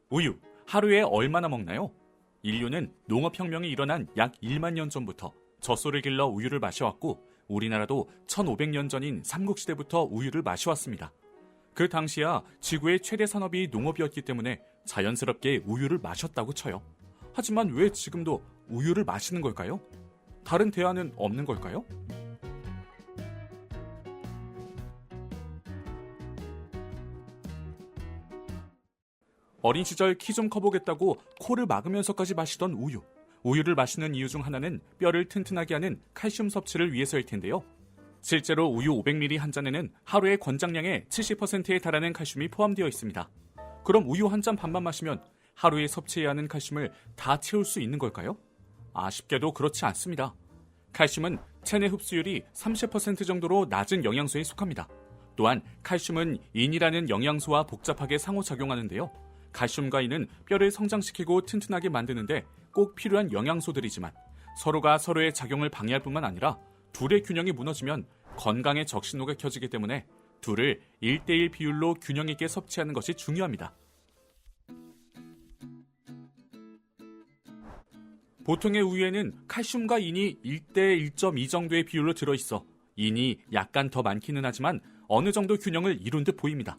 우유, 하루에 얼마나 먹나요? 인류는 농업혁명이 일어난 약 1만 년 전부터 젖소를 길러 우유를 마셔왔고 우리나라도 1500년 전인 삼국시대부터 우유를 마셔왔습니다. 그 당시야 지구의 최대 산업이 농업이었기 때문에 자연스럽게 우유를 마셨다고 쳐요. 하지만 왜 지금도 우유를 마시는 걸까요? 다른 대안은 없는 걸까요? 어린 시절 키 좀 커보겠다고 코를 막으면서까지 마시던 우유. 우유를 마시는 이유 중 하나는 뼈를 튼튼하게 하는 칼슘 섭취를 위해서일 텐데요. 실제로 우유 500ml 한 잔에는 하루의 권장량의 70%에 달하는 칼슘이 포함되어 있습니다. 그럼 우유 한 잔 반만 마시면 하루에 섭취해야 하는 칼슘을 다 채울 수 있는 걸까요? 아쉽게도 그렇지 않습니다. 칼슘은 체내 흡수율이 30% 정도로 낮은 영양소에 속합니다. 또한 칼슘은 인이라는 영양소와 복잡하게 상호작용하는데요. 칼슘과 인은 뼈를 성장시키고 튼튼하게 만드는데 꼭 필요한 영양소들이지만 서로가 서로의 작용을 방해할 뿐만 아니라 둘의 균형이 무너지면 건강에 적신호가 켜지기 때문에 둘을 1대1 비율로 균형 있게 섭취하는 것이 중요합니다. 보통의 우유에는 칼슘과 인이 1대 1.2 정도의 비율로 들어있어 인이 약간 더 많기는 하지만 어느 정도 균형을 이룬 듯 보입니다.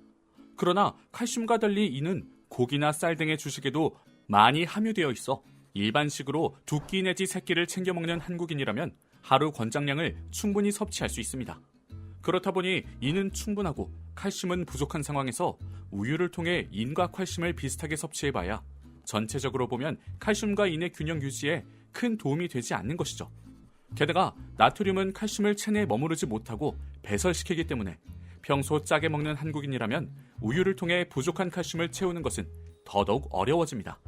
그러나 칼슘과 달리 인은 고기나 쌀 등의 주식에도 많이 함유되어 있어 일반식으로 2끼 내지 3끼를 챙겨 먹는 한국인이라면 하루 권장량을 충분히 섭취할 수 있습니다. 그렇다 보니 인은 충분하고 칼슘은 부족한 상황에서 우유를 통해 인과 칼슘을 비슷하게 섭취해봐야 전체적으로 보면 칼슘과 인의 균형 유지에 큰 도움이 되지 않는 것이죠. 게다가 나트륨은 칼슘을 체내에 머무르지 못하고 배설시키기 때문에 평소 짜게 먹는 한국인이라면 우유를 통해 부족한 칼슘을 채우는 것은 더더욱 어려워집니다.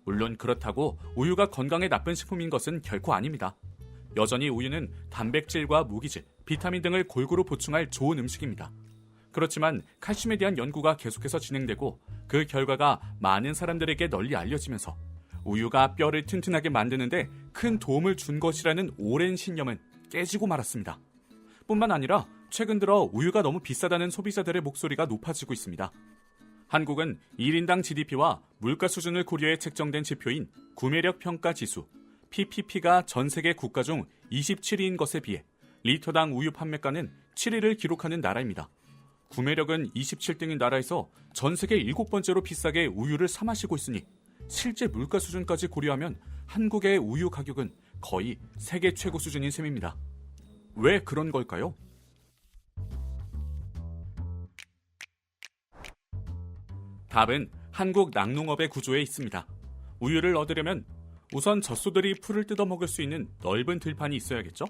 물론 그렇다고 우유가 건강에 나쁜 식품인 것은 결코 아닙니다. 여전히 우유는 단백질과 무기질, 비타민 등을 골고루 보충할 좋은 음식입니다. 그렇지만 칼슘에 대한 연구가 계속해서 진행되고 그 결과가 많은 사람들에게 널리 알려지면서 우유가 뼈를 튼튼하게 만드는데 큰 도움을 준 것이라는 오랜 신념은 깨지고 말았습니다. 뿐만 아니라 최근 들어 우유가 너무 비싸다는 소비자들의 목소리가 높아지고 있습니다. 한국은 1인당 GDP와 물가 수준을 고려해 책정된 지표인 구매력 평가 지수 PPP가 전 세계 국가 중 27위인 것에 비해 리터당 우유 판매가는 7위를 기록하는 나라입니다. 구매력은 27등인 나라에서 전 세계 7번째로 비싸게 우유를 사 마시고 있으니 실제 물가 수준까지 고려하면 한국의 우유 가격은 거의 세계 최고 수준인 셈입니다. 왜 그런 걸까요? 답은 한국 낙농업의 구조에 있습니다. 우유를 얻으려면 우선 젖소들이 풀을 뜯어먹을 수 있는 넓은 들판이 있어야겠죠?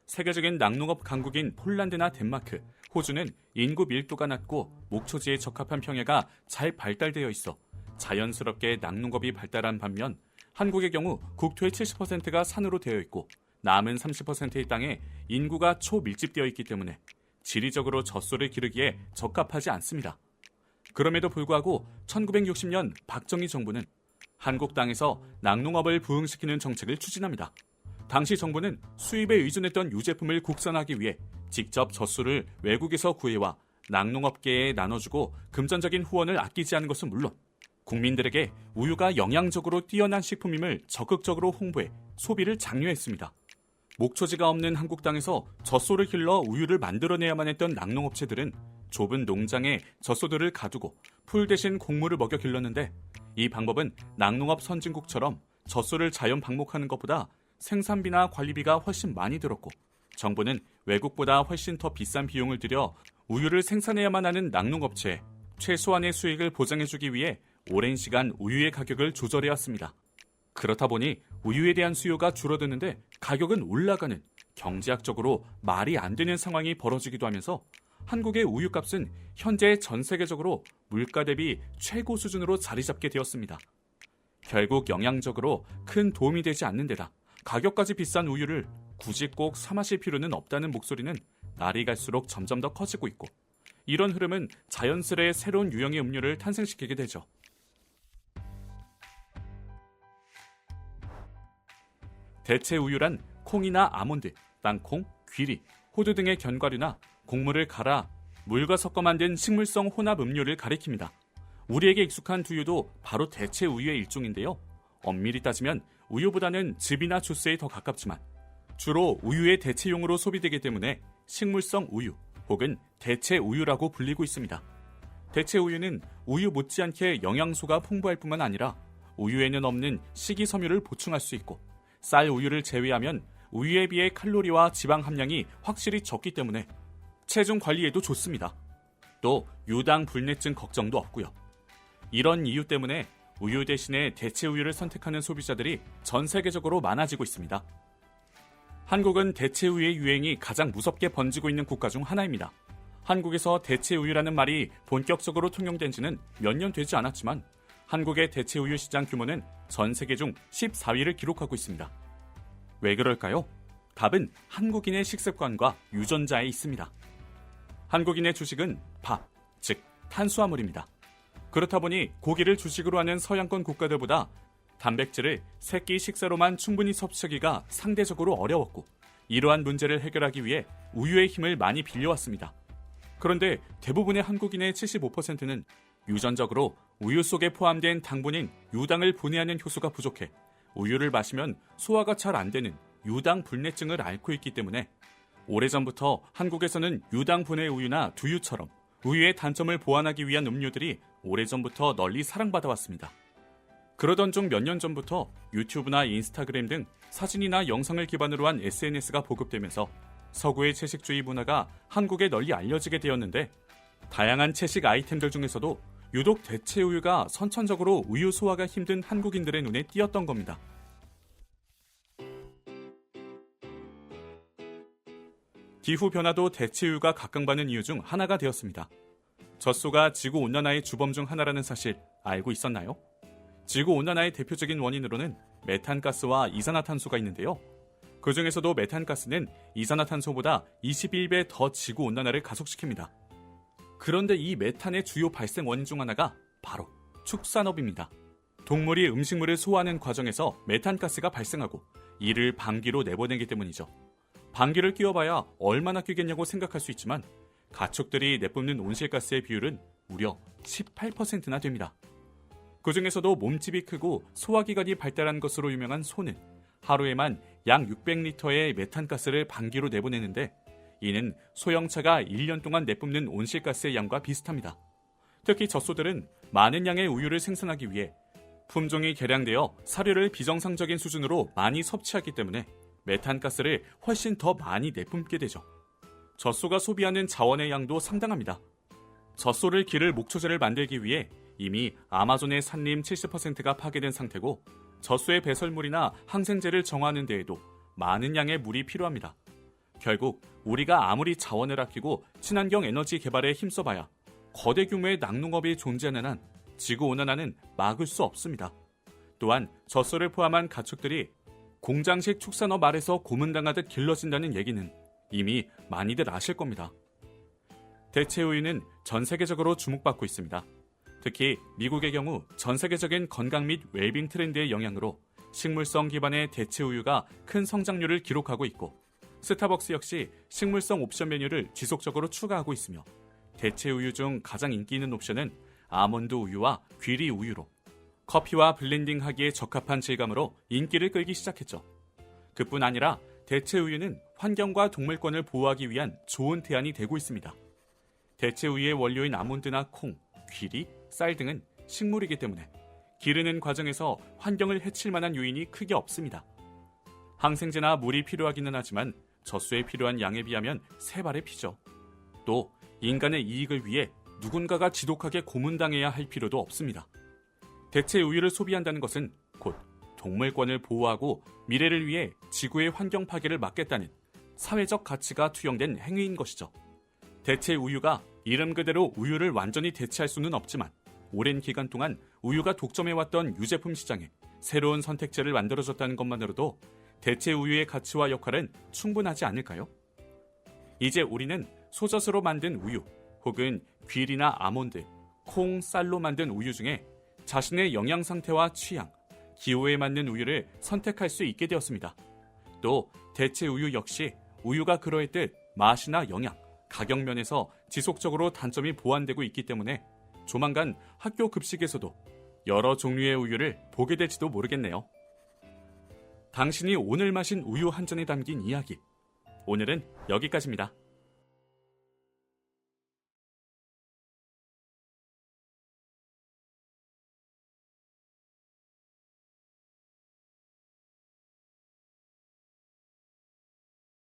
세계적인 낙농업 강국인 폴란드나 덴마크, 호주는 인구 밀도가 낮고 목초지에 적합한 평야가 잘 발달되어 있어 자연스럽게 낙농업이 발달한 반면 한국의 경우 국토의 70%가 산으로 되어 있고 남은 30%의 땅에 인구가 초밀집되어 있기 때문에 지리적으로 젖소를 기르기에 적합하지 않습니다. 그럼에도 불구하고 1960년 박정희 정부는 한국 땅에서 낙농업을 부흥시키는 정책을 추진합니다. 당시 정부는 수입에 의존했던 유제품을 국산화하기 위해 직접 젖소를 외국에서 구해와 낙농업계에 나눠주고 금전적인 후원을 아끼지 않은 것은 물론 국민들에게 우유가 영양적으로 뛰어난 식품임을 적극적으로 홍보해 소비를 장려했습니다. 목초지가 없는 한국 땅에서 젖소를 길러 우유를 만들어내야만 했던 낙농업체들은 좁은 농장에 젖소들을 가두고 풀 대신 곡물을 먹여 길렀는데 이 방법은 낙농업 선진국처럼 젖소를 자연 방목하는 것보다 생산비나 관리비가 훨씬 많이 들었고 정부는 외국보다 훨씬 더 비싼 비용을 들여 우유를 생산해야만 하는 낙농업체에 최소한의 수익을 보장해주기 위해 오랜 시간 우유의 가격을 조절해왔습니다. 그렇다 보니 우유에 대한 수요가 줄어드는데 가격은 올라가는 경제학적으로 말이 안 되는 상황이 벌어지기도 하면서 한국의 우유값은 현재 전 세계적으로 물가 대비 최고 수준으로 자리 잡게 되었습니다. 결국 영양적으로 큰 도움이 되지 않는 데다 가격까지 비싼 우유를 굳이 꼭 사 마실 필요는 없다는 목소리는 날이 갈수록 점점 더 커지고 있고 이런 흐름은 자연스레 새로운 유형의 음료를 탄생시키게 되죠. 대체 우유란 콩이나 아몬드, 땅콩, 귀리, 호두 등의 견과류나 곡물을 갈아 물과 섞어 만든 식물성 혼합 음료를 가리킵니다. 우리에게 익숙한 두유도 바로 대체 우유의 일종인데요. 엄밀히 따지면 우유보다는 즙이나 주스에 더 가깝지만 주로 우유의 대체용으로 소비되기 때문에 식물성 우유 혹은 대체 우유라고 불리고 있습니다. 대체 우유는 우유 못지않게 영양소가 풍부할 뿐만 아니라 우유에는 없는 식이섬유를 보충할 수 있고 쌀 우유를 제외하면 우유에 비해 칼로리와 지방 함량이 확실히 적기 때문에 체중 관리에도 좋습니다. 또 유당 불내증 걱정도 없고요. 이런 이유 때문에 우유 대신에 대체 우유를 선택하는 소비자들이 전 세계적으로 많아지고 있습니다. 한국은 대체 우유의 유행이 가장 무섭게 번지고 있는 국가 중 하나입니다. 한국에서 대체 우유라는 말이 본격적으로 통용된 지는 몇 년 되지 않았지만 한국의 대체 우유 시장 규모는 전 세계 중 14위를 기록하고 있습니다. 왜 그럴까요? 답은 한국인의 식습관과 유전자에 있습니다. 한국인의 주식은 밥, 즉 탄수화물입니다. 그렇다 보니 고기를 주식으로 하는 서양권 국가들보다 단백질을 새끼 식사로만 충분히 섭취하기가 상대적으로 어려웠고 이러한 문제를 해결하기 위해 우유의 힘을 많이 빌려왔습니다. 그런데 대부분의 한국인의 75%는 유전적으로 우유 속에 포함된 당분인 유당을 분해하는 효소가 부족해 우유를 마시면 소화가 잘 안 되는 유당 불내증을 앓고 있기 때문에 오래전부터 한국에서는 유당 분해 우유나 두유처럼 우유의 단점을 보완하기 위한 음료들이 오래전부터 널리 사랑받아왔습니다. 그러던 중 몇 년 전부터 유튜브나 인스타그램 등 사진이나 영상을 기반으로 한 SNS가 보급되면서 서구의 채식주의 문화가 한국에 널리 알려지게 되었는데 다양한 채식 아이템들 중에서도 유독 대체 우유가 선천적으로 우유 소화가 힘든 한국인들의 눈에 띄었던 겁니다. 기후변화도 대체 우유가 각광받는 이유 중 하나가 되었습니다. 젖소가 지구온난화의 주범 중 하나라는 사실 알고 있었나요? 지구온난화의 대표적인 원인으로는 메탄가스와 이산화탄소가 있는데요. 그 중에서도 메탄가스는 이산화탄소보다 21배 더 지구온난화를 가속시킵니다. 그런데 이 메탄의 주요 발생 원인 중 하나가 바로 축산업입니다. 동물이 음식물을 소화하는 과정에서 메탄가스가 발생하고 이를 방귀로 내보내기 때문이죠. 방귀를 뀌어봐야 얼마나 뀌겠냐고 생각할 수 있지만 가축들이 내뿜는 온실가스의 비율은 무려 18%나 됩니다. 그 중에서도 몸집이 크고 소화기관이 발달한 것으로 유명한 소는 하루에만 약 600리터의 메탄가스를 방귀로 내보내는데 이는 소형차가 1년 동안 내뿜는 온실가스의 양과 비슷합니다. 특히 젖소들은 많은 양의 우유를 생산하기 위해 품종이 개량되어 사료를 비정상적인 수준으로 많이 섭취하기 때문에 메탄가스를 훨씬 더 많이 내뿜게 되죠. 젖소가 소비하는 자원의 양도 상당합니다. 젖소를 기를 목초제를 만들기 위해 이미 아마존의 산림 70%가 파괴된 상태고 젖소의 배설물이나 항생제를 정화하는 데에도 많은 양의 물이 필요합니다. 결국 우리가 아무리 자원을 아끼고 친환경 에너지 개발에 힘써봐야 거대 규모의 낙농업이 존재하는 한 지구온난화는 막을 수 없습니다. 또한 젖소를 포함한 가축들이 공장식 축산업 아래서 고문당하듯 길러진다는 얘기는 이미 많이들 아실 겁니다. 대체 우유는 전 세계적으로 주목받고 있습니다. 특히 미국의 경우 전 세계적인 건강 및 웰빙 트렌드의 영향으로 식물성 기반의 대체 우유가 큰 성장률을 기록하고 있고 스타벅스 역시 식물성 옵션 메뉴를 지속적으로 추가하고 있으며 대체 우유 중 가장 인기 있는 옵션은 아몬드 우유와 귀리 우유로 커피와 블렌딩하기에 적합한 질감으로 인기를 끌기 시작했죠. 그뿐 아니라 대체 우유는 환경과 동물권을 보호하기 위한 좋은 대안이 되고 있습니다. 대체 우유의 원료인 아몬드나 콩, 귀리, 쌀 등은 식물이기 때문에 기르는 과정에서 환경을 해칠 만한 요인이 크게 없습니다. 항생제나 물이 필요하기는 하지만 젖소에 필요한 양에 비하면 3배의 피죠. 또 인간의 이익을 위해 누군가가 지독하게 고문당해야 할 필요도 없습니다. 대체 우유를 소비한다는 것은 곧 동물권을 보호하고 미래를 위해 지구의 환경 파괴를 막겠다는 사회적 가치가 투영된 행위인 것이죠. 대체 우유가 이름 그대로 우유를 완전히 대체할 수는 없지만 오랜 기간 동안 우유가 독점해왔던 유제품 시장에 새로운 선택지를 만들어줬다는 것만으로도 대체 우유의 가치와 역할은 충분하지 않을까요? 이제 우리는 소젖으로 만든 우유 혹은 귀리나 아몬드, 콩, 쌀로 만든 우유 중에 자신의 영양 상태와 취향, 기호에 맞는 우유를 선택할 수 있게 되었습니다. 또 대체 우유 역시 우유가 그러했듯 맛이나 영양, 가격 면에서 지속적으로 단점이 보완되고 있기 때문에 조만간 학교 급식에서도 여러 종류의 우유를 보게 될지도 모르겠네요. 당신이 오늘 마신 우유 한 잔에 담긴 이야기. 오늘은 여기까지입니다.